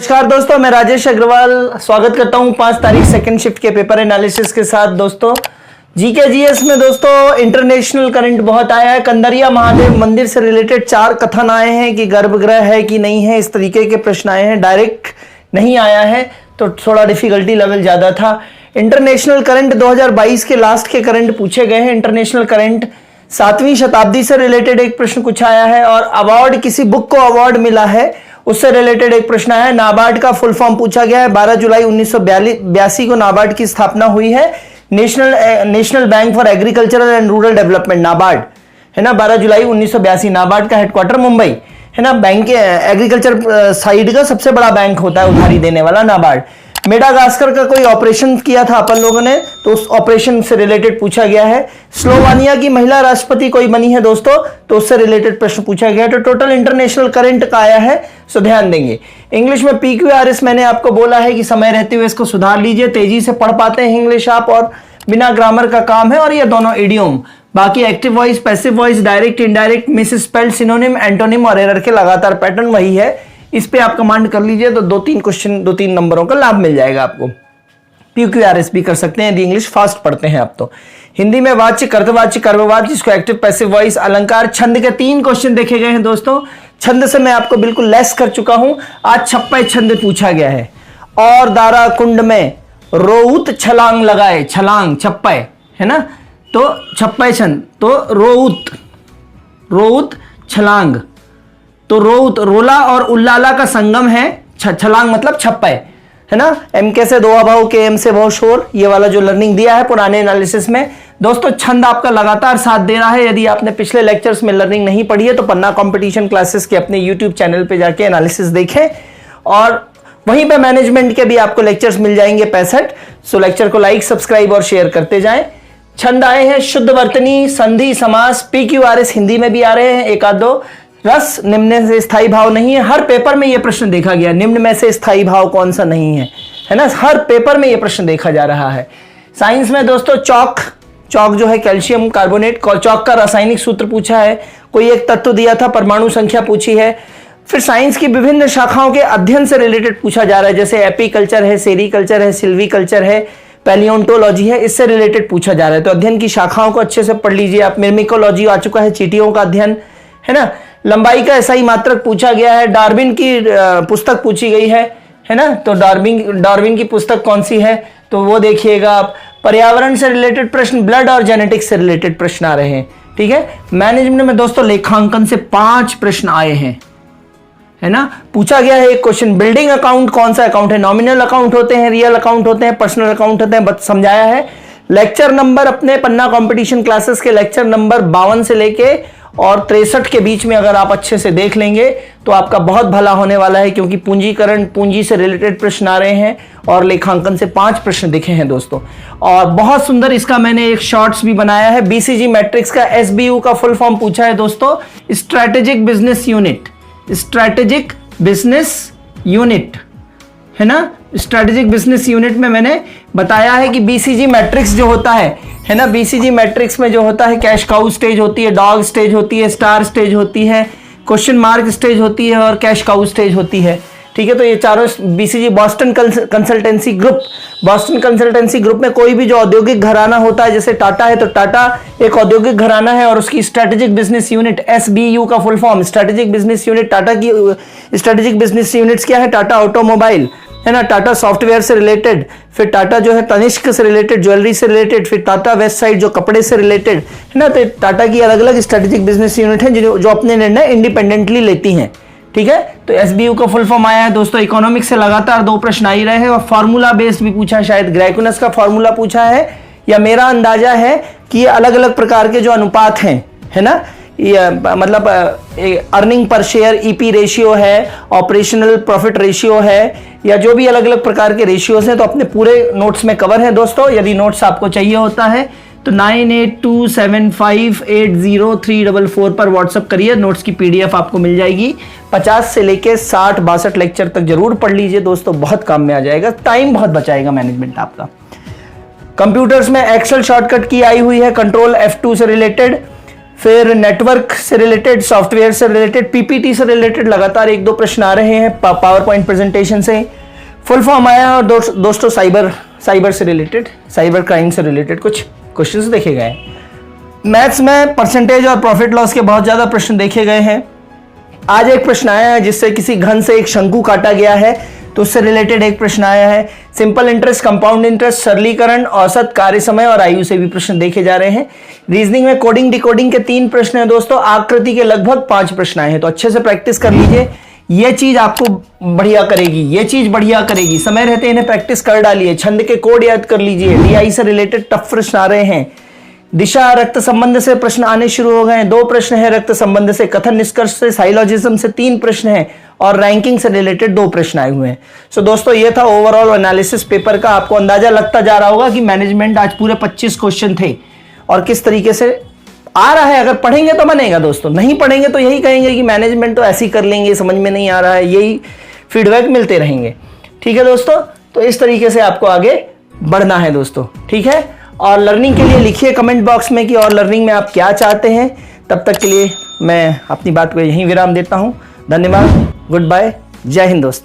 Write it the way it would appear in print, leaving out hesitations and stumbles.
नमस्कार दोस्तों, मैं राजेश अग्रवाल स्वागत करता हूं 5 तारीख सेकंड शिफ्ट के पेपर एनालिसिस के साथ। दोस्तों जीके जीएस में दोस्तों इंटरनेशनल करंट बहुत आया है। कंदरिया महादेव मंदिर से रिलेटेड 4 कथन आए हैं कि गर्भगृह है कि नहीं है, इस तरीके के प्रश्न आए हैं। डायरेक्ट नहीं आया है तो थोड़ा डिफिकल्टी लेवल ज्यादा था। इंटरनेशनल करंट 2022 के लास्ट के करंट पूछे गए हैं। इंटरनेशनल करंट 7वीं शताब्दी से रिलेटेड एक प्रश्न कुछ आया है और अवार्ड, किसी बुक को अवार्ड मिला है उससे रिलेटेड एक प्रश्न आया है। नाबार्ड का फुल फॉर्म पूछा गया है। 12 जुलाई 1982 को नाबार्ड की स्थापना हुई है। National bank for agricultural and rural development, NABARD है ना। 12 जुलाई 1982 नाबार्ड का हेडक्वार्टर मुंबई है ना। बैंक एग्रीकल्चर साइड का सबसे बड़ा बैंक होता है उधारी देने वाला, नाबार्ड। मेडागास्कर का कोई ऑपरेशन किया था अपन लोगों ने, तो उस ऑपरेशन से रिलेटेड पूछा गया है। स्लोवानिया की महिला राष्ट्रपति कोई बनी है दोस्तों, तो उससे रिलेटेड प्रश्न पूछा गया है। तो टोटल इंटरनेशनल करंट का आया है, सो ध्यान देंगे। इंग्लिश में PQRS मैंने आपको बोला है कि समय रहते हुए इसको सुधार लीजिए, तेजी से पढ़ पाते हैं इंग्लिश आप, और बिना ग्रामर का काम है। और ये दोनों इडियम, बाकी active voice, passive voice, direct, indirect, miss spelled, synonym, antonym और एरर के लगातार पैटर्न वही है। इस पे आप कमांड कर लीजिए तो 2-3 क्वेश्चन, 2-3 नंबरों का लाभ मिल जाएगा आपको। PQRS भी कर सकते हैं यदि इंग्लिश फास्ट पढ़ते हैं आप तो। हिंदी में वाच्य, कर्तवाच्य, कर्मवाच्य, जिसको एक्टिव, पैसिव वॉइस, अलंकार, छंद के 3 क्वेश्चन देखे गए हैं दोस्तों। छंद से मैं आपको बिल्कुल लेस कर चुका हूं। आज छप्पय छंद पूछा गया है। और दारा कुंड में रोउत छलांग लगाए, छलांग छप्पय है ना, तो छप्पय छंद। तो रोउत छलांग, तो रोउत रोला और उल्लाला का संगम है। छलांग मतलब छप्पय है ना। MK से 2 अभाव, KM से बहु शोर, ये वाला जो लर्निंग दिया है पुराने एनालिसिस में दोस्तों। छंद आपका लगातार साथ दे रहा है। यदि आपने पिछले लेक्चर्स में लर्निंग नहीं पढ़ी है तो पन्ना कंपटीशन क्लासेस के अपने YouTube चैनल पे जाके एनालिसिस देखें, और वहीं पे मैनेजमेंट के भी आपको लेक्चर्स मिल जाएंगे 65। सो लेक्चर को लाइक, सब्सक्राइब और शेयर करते जाएं। छंद आए हैं शुद्ध वर्तनी, संधि, समास, PQRS हिंदी में भी आ रहे हैं, 1-2। रस, निम्न से स्थायी भाव नहीं है। हर पेपर में यह प्रश्न देखा गया, निम्न में से स्थायी भाव कौन सा नहीं है ना। हर पेपर में यह प्रश्न देखा जा रहा है। साइंस में दोस्तों चौक जो है कैल्शियम कार्बोनेट, चौक का रासायनिक सूत्र पूछा है। कोई एक तत्व दिया था, परमाणु संख्या पूछी है। फिर साइंस की विभिन्न शाखाओं के अध्ययन से रिलेटेड पूछा जा रहा है, जैसे एपीकल्चर है, सेरीकल्चर है, सिल्वीकल्चर है, पैलियोंटोलॉजी है, इससे रिलेटेड पूछा जा रहा है। तो अध्ययन की शाखाओं को अच्छे से पढ़ लीजिए आप। मिर्मिकोलॉजी आ चुका है, चींटियों का अध्ययन है ना। लंबाई का SI मात्रक पूछा गया है। डार्विन की पुस्तक पूछी गई है ना। तो डार्विन की पुस्तक कौन सी है, तो वो देखिएगा आप। पर्यावरण से रिलेटेड प्रश्न, ब्लड और जेनेटिक्स से रिलेटेड प्रश्न आ रहे हैं, ठीक है। मैनेजमेंट में दोस्तों लेखांकन से 5 प्रश्न आए हैं, है ना। पूछा गया है एक क्वेश्चन, बिल्डिंग अकाउंट कौन सा अकाउंट है। नॉमिनल अकाउंट होते हैं, रियल अकाउंट होते हैं, पर्सनल अकाउंट होते हैं, समझाया है। लेक्चर नंबर अपने पन्ना कंपटीशन क्लासेस के लेक्चर नंबर 52 से लेके और 63 के बीच में अगर आप अच्छे से देख लेंगे तो आपका बहुत भला होने वाला है, क्योंकि पूंजीकरण, पूंजी से रिलेटेड प्रश्न आ रहे हैं और लेखांकन से 5 प्रश्न दिखे हैं दोस्तों। और बहुत सुंदर इसका मैंने एक शॉर्ट्स भी बनाया है। BCG मैट्रिक्स का SBU का फुल फॉर्म पूछा है दोस्तों, strategic business unit, strategic business unit है ना। स्ट्रैटेजिक बिजनेस यूनिट में मैंने बताया है कि BCG मैट्रिक्स जो होता है ना, BCG मैट्रिक्स में जो होता है, कैश काउ स्टेज होती है, डॉग स्टेज होती है, स्टार स्टेज होती है, क्वेश्चन मार्क स्टेज होती है और कैश काउ स्टेज होती है, ठीक है। तो ये चारों BCG, Boston consultancy group, Boston consultancy group में कोई भी जो औद्योगिक घराना होता है, जैसे टाटा है तो टाटा एक औद्योगिक घराना है और उसकी स्ट्रैटेजिक बिजनेस यूनिट, SBU का full form, strategic business unit. Tata की स्ट्रैटेजिक बिजनेस यूनिट्स क्या है, टाटा ऑटोमोबाइल है ना, टाटा सॉफ्टवेयर से रिलेटेड, फिर टाटा जो है तनिष्क से रिलेटेड, ज्वेलरी से रिलेटेड, फिर टाटा वेस्ट साइड जो कपड़े से रिलेटेड है ना। तो टाटा की अलग अलग स्ट्रेटेजिक बिजनेस यूनिट है जो अपने निर्णय इंडिपेंडेंटली लेती हैं, ठीक है। तो SBU का फुल फॉर्म आया है दोस्तों। इकोनॉमिक्स से लगातार 2 प्रश्न आ ही रहे हैं और फार्मूला बेस्ड भी पूछा है, शायद ग्राइकुनस का फार्मूला पूछा है, या मेरा अंदाजा है कि ये अलग अलग प्रकार के जो अनुपात हैं, है ना, मतलब earning per share EP ratio है, ऑपरेशनल प्रॉफिट रेशियो है, या जो भी अलग अलग प्रकार के रेशियोज हैं, तो अपने पूरे नोट्स में कवर है दोस्तों। यदि नोट्स आपको चाहिए होता है तो 9827580344 पर व्हाट्सअप करिए, नोट्स की PDF आपको मिल जाएगी। 50 से लेके 60-62 लेक्चर तक जरूर पढ़ लीजिए दोस्तों, बहुत काम में आ जाएगा, टाइम बहुत बचाएगा मैनेजमेंट आपका। कंप्यूटर्स में एक्सेल शॉर्टकट की आई हुई है, कंट्रोल F2 से रिलेटेड। फिर नेटवर्क से रिलेटेड, सॉफ्टवेयर से रिलेटेड, पीपीटी से रिलेटेड लगातार 1-2 प्रश्न आ रहे हैं पावर पॉइंट प्रेजेंटेशन से। फुल फॉर्म आया और दोस्तों साइबर से रिलेटेड, साइबर क्राइम से रिलेटेड कुछ क्वेश्चंस देखे गए। मैथ्स में परसेंटेज और प्रॉफिट लॉस के बहुत ज़्यादा प्रश्न देखे गए हैं। आज एक प्रश्न आया है जिससे किसी घन से एक शंकु काटा गया है, तो उससे रिलेटेड एक प्रश्न आया है। सिंपल इंटरेस्ट, कंपाउंड इंटरेस्ट, सरलीकरण, औसत, कार्य समय और आयु से भी प्रश्न देखे जा रहे हैं। रीजनिंग में कोडिंग डिकोडिंग के 3 प्रश्न हैं दोस्तों। आकृति के लगभग 5 प्रश्न आए हैं, तो अच्छे से प्रैक्टिस कर लीजिए। ये चीज आपको बढ़िया करेगी, ये चीज बढ़िया करेगी। समय रहते इन्हें प्रैक्टिस कर डालिए। छंद के कोड याद कर लीजिए। डीआई से रिलेटेड टफ प्रश्न आ रहे हैं। दिशा, रक्त संबंध से प्रश्न आने शुरू हो गए हैं। 2 प्रश्न है रक्त संबंध से। कथन निष्कर्ष से, साइलॉजिज्म से 3 प्रश्न है और रैंकिंग से रिलेटेड 2 प्रश्न आए हुए हैं। सो दोस्तों ये था ओवरऑल एनालिसिस पेपर का। आपको अंदाजा लगता जा रहा होगा कि मैनेजमेंट आज पूरे 25 क्वेश्चन थे और किस तरीके से आ रहा है। अगर पढ़ेंगे तो बनेगा दोस्तों, नहीं पढ़ेंगे तो यही कहेंगे कि मैनेजमेंट तो ऐसे ही कर लेंगे, समझ में नहीं आ रहा है, यही फीडबैक मिलते रहेंगे। ठीक है दोस्तों, तो इस तरीके से आपको आगे बढ़ना है दोस्तों। ठीक है, और लर्निंग के लिए लिखिए कमेंट बॉक्स में कि और लर्निंग में आप क्या चाहते हैं। तब तक के लिए मैं अपनी बात को यहीं विराम देता हूं। धन्यवाद, गुड बाय, जय हिंद दोस्तों।